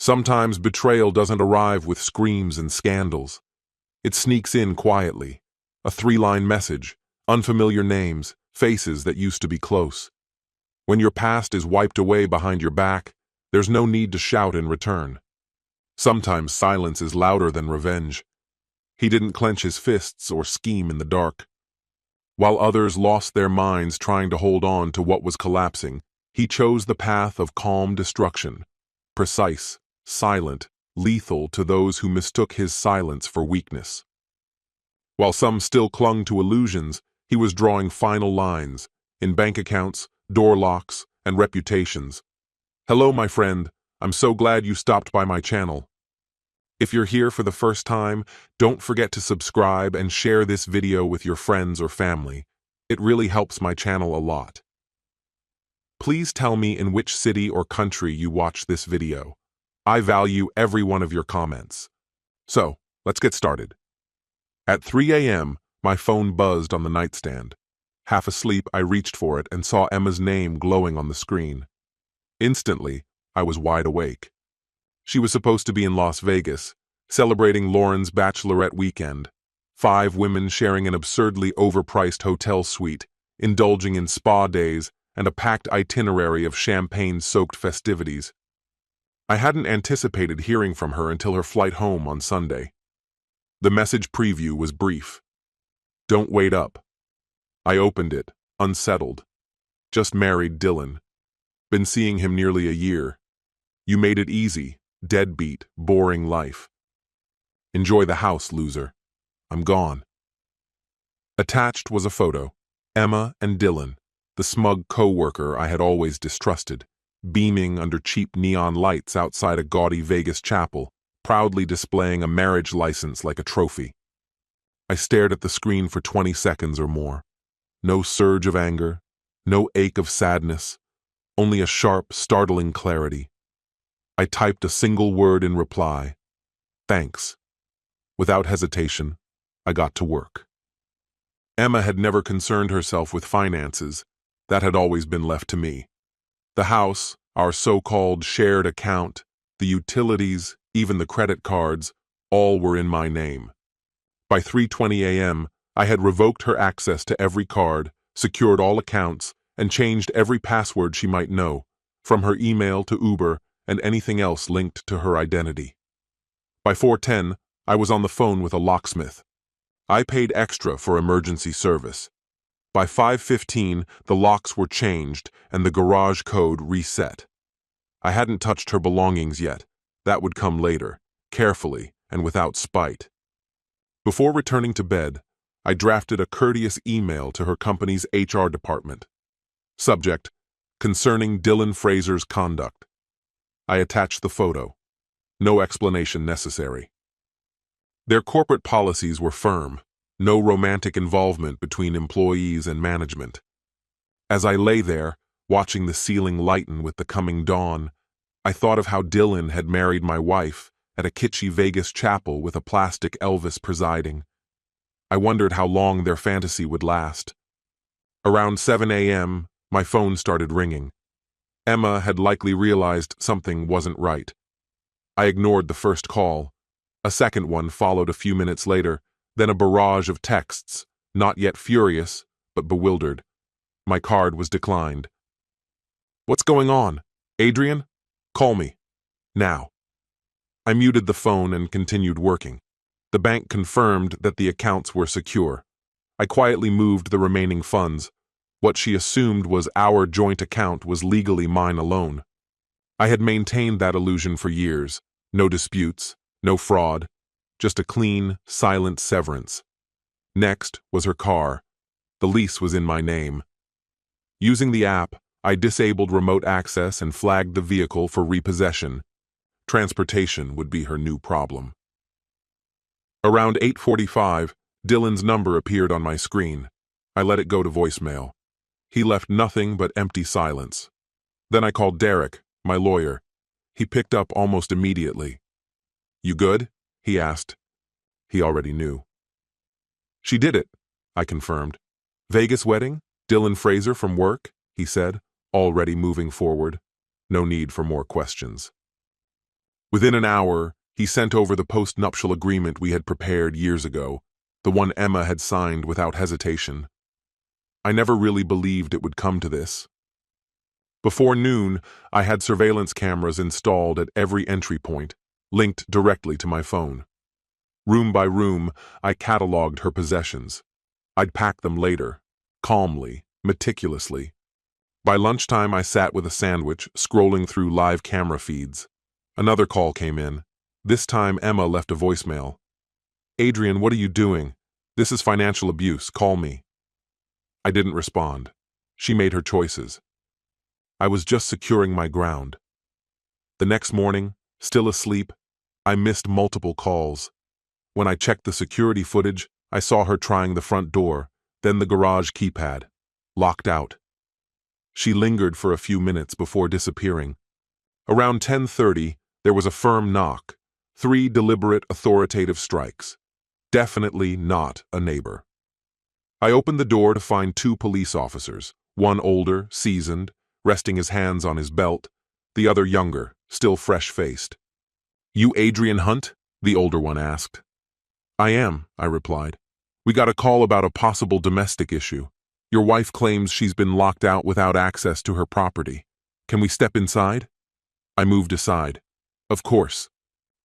Sometimes betrayal doesn't arrive with screams and scandals. It sneaks in quietly. A three-line message, unfamiliar names, faces that used to be close. When your past is wiped away behind your back, there's no need to shout in return. Sometimes silence is louder than revenge. He didn't clench his fists or scheme in the dark. While others lost their minds trying to hold on to what was collapsing, he chose the path of calm destruction, precise, silent, lethal to those who mistook his silence for weakness. While some still clung to illusions, he was drawing final lines in bank accounts, door locks, and reputations. Hello, my friend. I'm so glad you stopped by my channel. If you're here for the first time, don't forget to subscribe and share this video with your friends or family. It really helps my channel a lot. Please tell me in which city or country you watch this video. I value every one of your comments. So, let's get started. At 3 a.m., my phone buzzed on the nightstand. Half asleep, I reached for it and saw Emma's name glowing on the screen. Instantly, I was wide awake. She was supposed to be in Las Vegas, celebrating Lauren's bachelorette weekend. 5 women sharing an absurdly overpriced hotel suite, indulging in spa days, and a packed itinerary of champagne-soaked festivities. I hadn't anticipated hearing from her until her flight home on Sunday. The message preview was brief. Don't wait up. I opened it, unsettled. Just married Dylan. Been seeing him nearly a year. You made it easy. Deadbeat, boring life. Enjoy the house, loser. I'm gone. Attached was a photo. Emma and Dylan, the smug co-worker I had always distrusted, beaming under cheap neon lights outside a gaudy Vegas chapel, proudly displaying a marriage license like a trophy. I stared at the screen for 20 seconds or more. No surge of anger, no ache of sadness, only a sharp, startling clarity. I typed a single word in reply. Thanks. Without hesitation, I got to work. Emma had never concerned herself with finances. That had always been left to me. The house, our so-called shared account, the utilities, even the credit cards, all were in my name. By 3:20 a.m., I had revoked her access to every card, secured all accounts, and changed every password she might know, from her email to Uber, and anything else linked to her identity. By 4:10, I was on the phone with a locksmith. I paid extra for emergency service. By 5:15, the locks were changed and the garage code reset. I hadn't touched her belongings yet. That would come later, carefully and without spite. Before returning to bed, I drafted a courteous email to her company's HR department. Subject: concerning Dylan Fraser's conduct. I attached the photo. No explanation necessary. Their corporate policies were firm. No romantic involvement between employees and management. As I lay there, watching the ceiling lighten with the coming dawn, I thought of how Dylan had married my wife at a kitschy Vegas chapel with a plastic Elvis presiding. I wondered how long their fantasy would last. Around 7 a.m., my phone started ringing. Emma had likely realized something wasn't right. I ignored the first call. A second one followed a few minutes later, then a barrage of texts, not yet furious, but bewildered. My card was declined. What's going on? Adrian? Call me. Now. I muted the phone and continued working. The bank confirmed that the accounts were secure. I quietly moved the remaining funds. What she assumed was our joint account was legally mine alone. I had maintained that illusion for years. No disputes, no fraud, just a clean, silent severance. Next was her car. The lease was in my name. Using the app, I disabled remote access and flagged the vehicle for repossession. Transportation would be her new problem. Around 8:45, Dylan's number appeared on my screen. I let it go to voicemail. He left nothing but empty silence. Then I called Derek, my lawyer. He picked up almost immediately. You good? He asked. He already knew. She did it, I confirmed. Vegas wedding? Dylan Fraser from work? He said, already moving forward. No need for more questions. Within an hour, he sent over the post-nuptial agreement we had prepared years ago, the one Emma had signed without hesitation. I never really believed it would come to this. Before noon, I had surveillance cameras installed at every entry point, linked directly to my phone. Room by room, I cataloged her possessions. I'd pack them later, calmly, meticulously. By lunchtime, I sat with a sandwich, scrolling through live camera feeds. Another call came in. This time, Emma left a voicemail. "Adrian, what are you doing? This is financial abuse. Call me." I didn't respond. She made her choices. I was just securing my ground. The next morning, still asleep, I missed multiple calls. When I checked the security footage, I saw her trying the front door, then the garage keypad. Locked out. She lingered for a few minutes before disappearing. Around 10:30, there was a firm knock. 3 deliberate, authoritative strikes. Definitely not a neighbor. I opened the door to find 2 police officers, one older, seasoned, resting his hands on his belt, the other younger, still fresh-faced. "You Adrian Hunt?" the older one asked. "I am," I replied. "We got a call about a possible domestic issue. Your wife claims she's been locked out without access to her property. Can we step inside?" I moved aside. "Of course,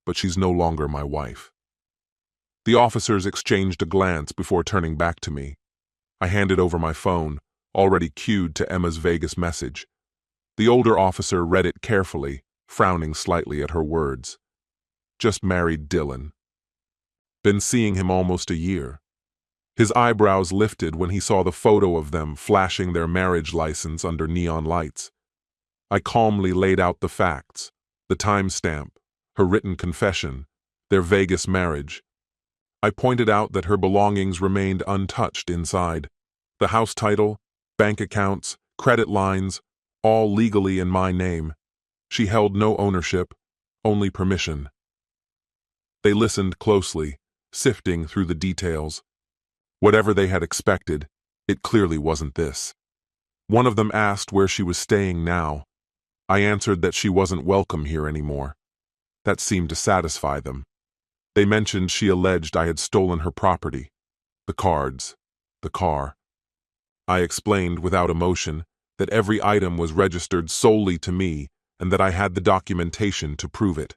but she's no longer my wife." The officers exchanged a glance before turning back to me. I handed over my phone, already cued to Emma's Vegas message. The older officer read it carefully, frowning slightly at her words. "Just married Dylan. Been seeing him almost a year." His eyebrows lifted when he saw the photo of them flashing their marriage license under neon lights. I calmly laid out the facts, the timestamp, her written confession, their Vegas marriage. I pointed out that her belongings remained untouched inside. The house title, bank accounts, credit lines, all legally in my name. She held no ownership, only permission. They listened closely, sifting through the details. Whatever they had expected, it clearly wasn't this. One of them asked where she was staying now. I answered that she wasn't welcome here anymore. That seemed to satisfy them. They mentioned she alleged I had stolen her property. The cards. The car. I explained without emotion that every item was registered solely to me and that I had the documentation to prove it.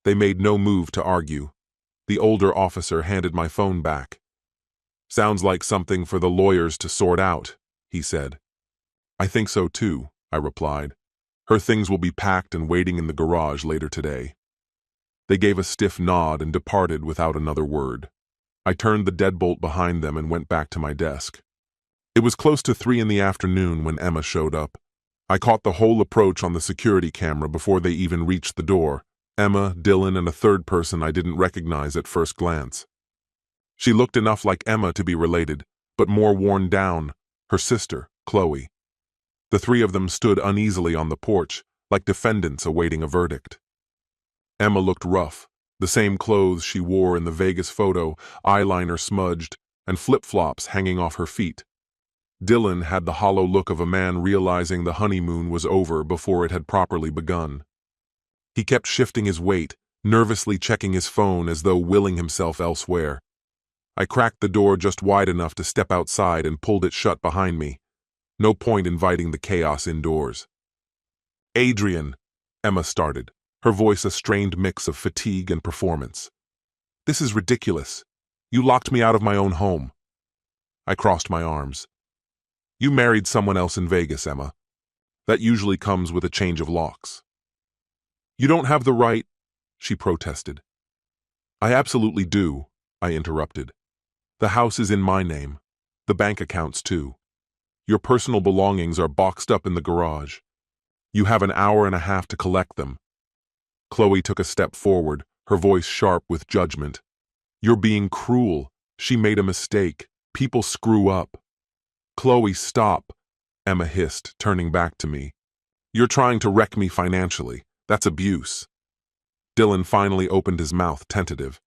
They made no move to argue. The older officer handed my phone back. "Sounds like something for the lawyers to sort out," he said. "I think so too," I replied. "Her things will be packed and waiting in the garage later today." They gave a stiff nod and departed without another word. I turned the deadbolt behind them and went back to my desk. It was close to 3 in the afternoon when Emma showed up. I caught the whole approach on the security camera before they even reached the door. Emma, Dylan, and a third person I didn't recognize at first glance. She looked enough like Emma to be related, but more worn down, her sister, Chloe. The 3 of them stood uneasily on the porch, like defendants awaiting a verdict. Emma looked rough, the same clothes she wore in the Vegas photo, eyeliner smudged, and flip-flops hanging off her feet. Dylan had the hollow look of a man realizing the honeymoon was over before it had properly begun. He kept shifting his weight, nervously checking his phone as though willing himself elsewhere. I cracked the door just wide enough to step outside and pulled it shut behind me. No point inviting the chaos indoors. "Adrian," Emma started, her voice a strained mix of fatigue and performance. "This is ridiculous. You locked me out of my own home." I crossed my arms. "You married someone else in Vegas, Emma. That usually comes with a change of locks." "You don't have the right," she protested. "I absolutely do," I interrupted. "The house is in my name. The bank accounts, too. Your personal belongings are boxed up in the garage. You have an hour and a half to collect them." Chloe took a step forward, her voice sharp with judgment. "You're being cruel. She made a mistake. People screw up." "Chloe, stop," Emma hissed, turning back to me. "You're trying to wreck me financially. That's abuse." Dylan finally opened his mouth, tentative.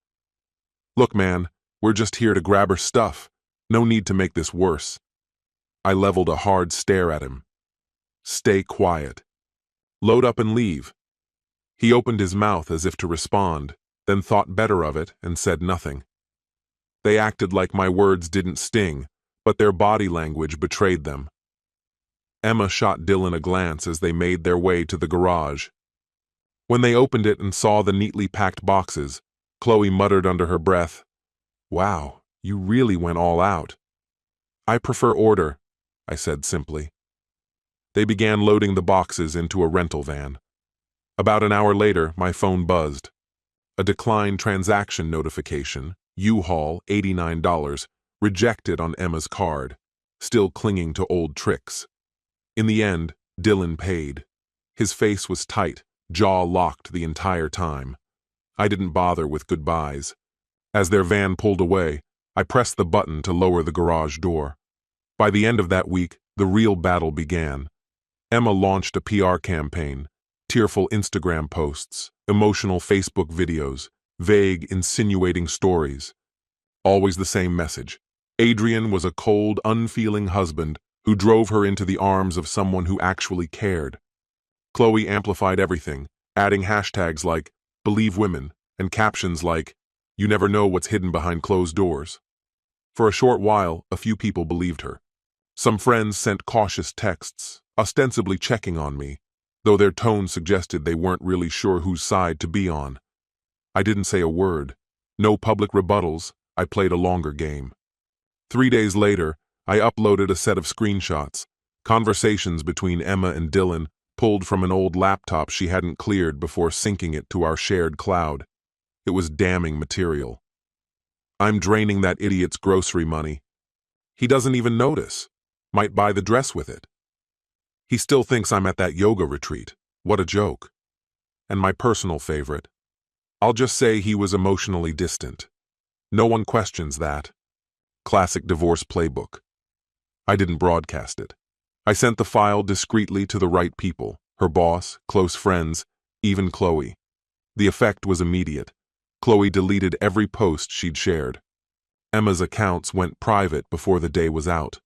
"Look, man, we're just here to grab her stuff. No need to make this worse." I leveled a hard stare at him. "Stay quiet. Load up and leave." He opened his mouth as if to respond, then thought better of it and said nothing. They acted like my words didn't sting, but their body language betrayed them. Emma shot Dylan a glance as they made their way to the garage. When they opened it and saw the neatly packed boxes, Chloe muttered under her breath, "Wow, you really went all out." "I prefer order," I said simply. They began loading the boxes into a rental van. About an hour later, my phone buzzed. A declined transaction notification, U-Haul, $89, rejected on Emma's card, still clinging to old tricks. In the end, Dylan paid. His face was tight, jaw locked the entire time. I didn't bother with goodbyes. As their van pulled away, I pressed the button to lower the garage door. By the end of that week, the real battle began. Emma launched a PR campaign, tearful Instagram posts, emotional Facebook videos, vague, insinuating stories. Always the same message. Adrian was a cold, unfeeling husband who drove her into the arms of someone who actually cared. Chloe amplified everything, adding hashtags like "believe women" and captions like "you never know what's hidden behind closed doors." For a short while, a few people believed her. Some friends sent cautious texts, ostensibly checking on me, though their tone suggested they weren't really sure whose side to be on. I didn't say a word. No public rebuttals. I played a longer game. 3 days later, I uploaded a set of screenshots, conversations between Emma and Dylan, pulled from an old laptop she hadn't cleared before syncing it to our shared cloud. It was damning material. "I'm draining that idiot's grocery money. He doesn't even notice. Might buy the dress with it. He still thinks I'm at that yoga retreat. What a joke." And my personal favorite. "I'll just say he was emotionally distant. No one questions that." Classic divorce playbook. I didn't broadcast it. I sent the file discreetly to the right people, her boss, close friends, even Chloe. The effect was immediate. Chloe deleted every post she'd shared. Emma's accounts went private before the day was out.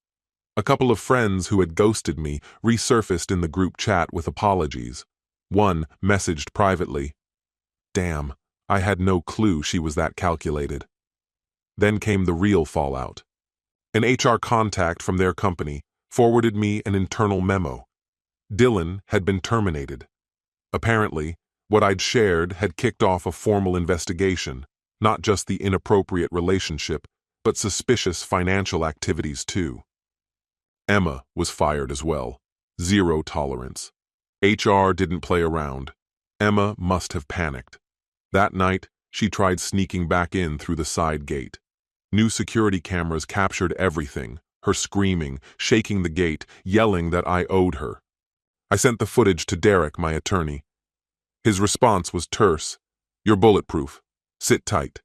A couple of friends who had ghosted me resurfaced in the group chat with apologies. One messaged privately, "Damn, I had no clue she was that calculated." Then came the real fallout. An HR contact from their company forwarded me an internal memo. Dylan had been terminated. Apparently, what I'd shared had kicked off a formal investigation, not just the inappropriate relationship, but suspicious financial activities too. Emma was fired as well. Zero tolerance. HR didn't play around. Emma must have panicked. That night, she tried sneaking back in through the side gate. New security cameras captured everything, her screaming, shaking the gate, yelling that I owed her. I sent the footage to Derek, my attorney. His response was terse. "You're bulletproof. Sit tight."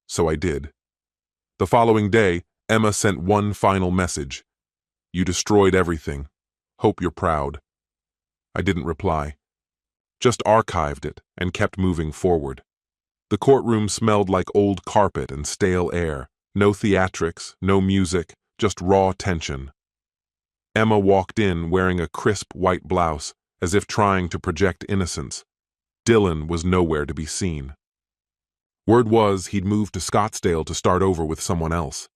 So I did. The following day, Emma sent one final message. "You destroyed everything. Hope you're proud." I didn't reply. Just archived it and kept moving forward. The courtroom smelled like old carpet and stale air. No theatrics, no music, just raw tension. Emma walked in wearing a crisp white blouse, as if trying to project innocence. Dylan was nowhere to be seen. Word was he'd moved to Scottsdale to start over with someone else.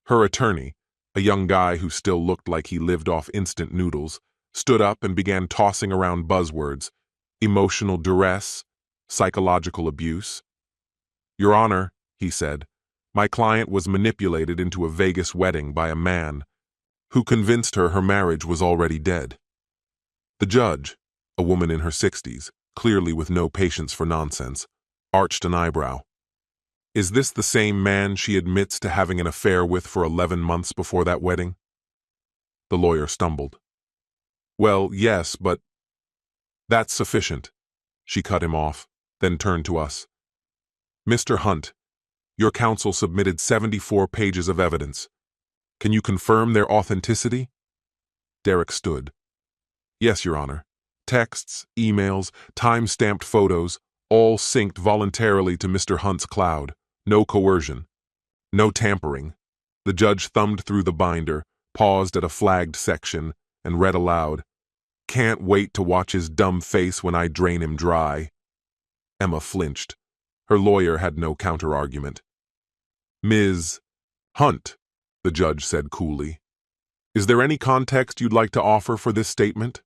Her attorney, a young guy who still looked like he lived off instant noodles, stood up and began tossing around buzzwords: emotional duress, psychological abuse. "Your Honor," he said, "my client was manipulated into a Vegas wedding by a man who convinced her marriage was already dead." The judge, a woman in her 60s, clearly with no patience for nonsense, arched an eyebrow. "Is this the same man she admits to having an affair with for 11 months before that wedding?" The lawyer stumbled. "Well, yes, but—" "That's sufficient." She cut him off, then turned to us. "Mr. Hunt, your counsel submitted 74 pages of evidence. Can you confirm their authenticity?" Derek stood. "Yes, Your Honor. Texts, emails, time-stamped photos, all synced voluntarily to Mr. Hunt's cloud. No coercion. No tampering." The judge thumbed through the binder, paused at a flagged section, and read aloud, Can't wait to watch his dumb face when I drain him dry. Emma flinched. Her lawyer had no counter-argument. Ms. Hunt, the judge said coolly, is there any context you'd like to offer for this statement?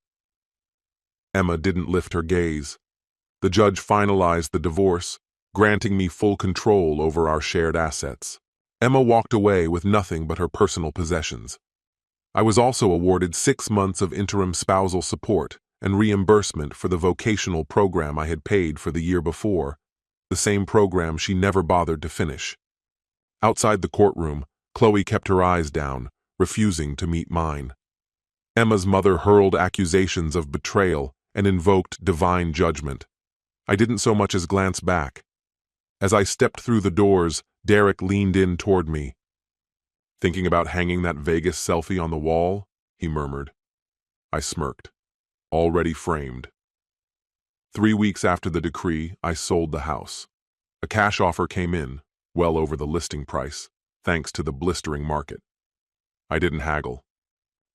Emma didn't lift her gaze. The judge finalized the divorce, granting me full control over our shared assets. Emma walked away with nothing but her personal possessions. I was also awarded 6 months of interim spousal support and reimbursement for the vocational program I had paid for the year before, the same program she never bothered to finish. Outside the courtroom, Chloe kept her eyes down, refusing to meet mine. Emma's mother hurled accusations of betrayal and invoked divine judgment. I didn't so much as glance back. As I stepped through the doors, Derek leaned in toward me. Thinking about hanging that Vegas selfie on the wall? He murmured. I smirked. Already framed. 3 weeks after the decree, I sold the house. A cash offer came in, well over the listing price, thanks to the blistering market. I didn't haggle.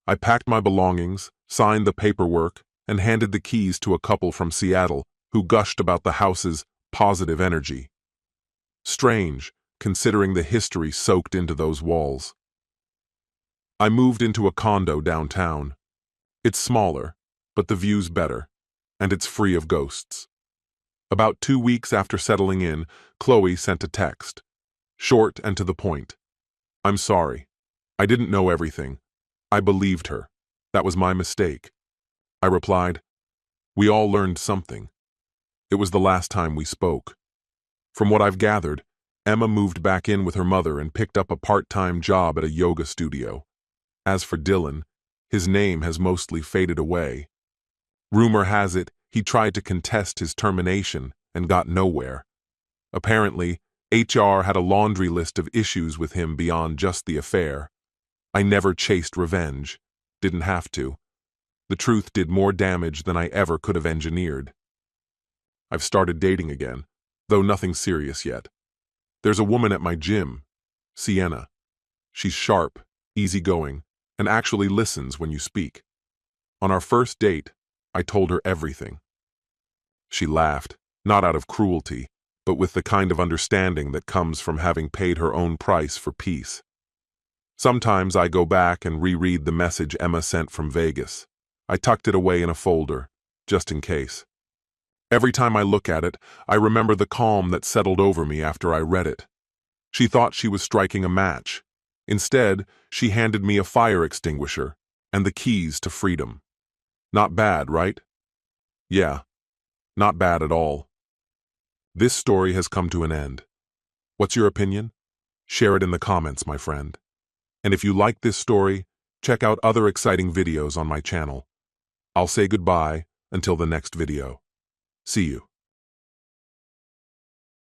I packed my belongings, signed the paperwork, and handed the keys to a couple from Seattle who gushed about the house's positive energy. Strange, considering the history soaked into those walls. I moved into a condo downtown. It's smaller, but the view's better, and it's free of ghosts. About 2 weeks after settling in, Chloe sent a text. Short and to the point. I'm sorry. I didn't know everything. I believed her. That was my mistake. I replied, we all learned something. It was the last time we spoke. From what I've gathered, Emma moved back in with her mother and picked up a part-time job at a yoga studio. As for Dylan, his name has mostly faded away. Rumor has it he tried to contest his termination and got nowhere. Apparently, HR had a laundry list of issues with him beyond just the affair. I never chased revenge. Didn't have to. The truth did more damage than I ever could have engineered. I've started dating again, though nothing serious yet. There's a woman at my gym, Sienna. She's sharp, easygoing, and actually listens when you speak. On our first date, I told her everything. She laughed, not out of cruelty, but with the kind of understanding that comes from having paid her own price for peace. Sometimes I go back and reread the message Emma sent from Vegas. I tucked it away in a folder, just in case. Every time I look at it, I remember the calm that settled over me after I read it. She thought she was striking a match. Instead, she handed me a fire extinguisher and the keys to freedom. Not bad, right? Yeah, not bad at all. This story has come to an end. What's your opinion? Share it in the comments, my friend. And if you like this story, check out other exciting videos on my channel. I'll say goodbye until the next video. See you.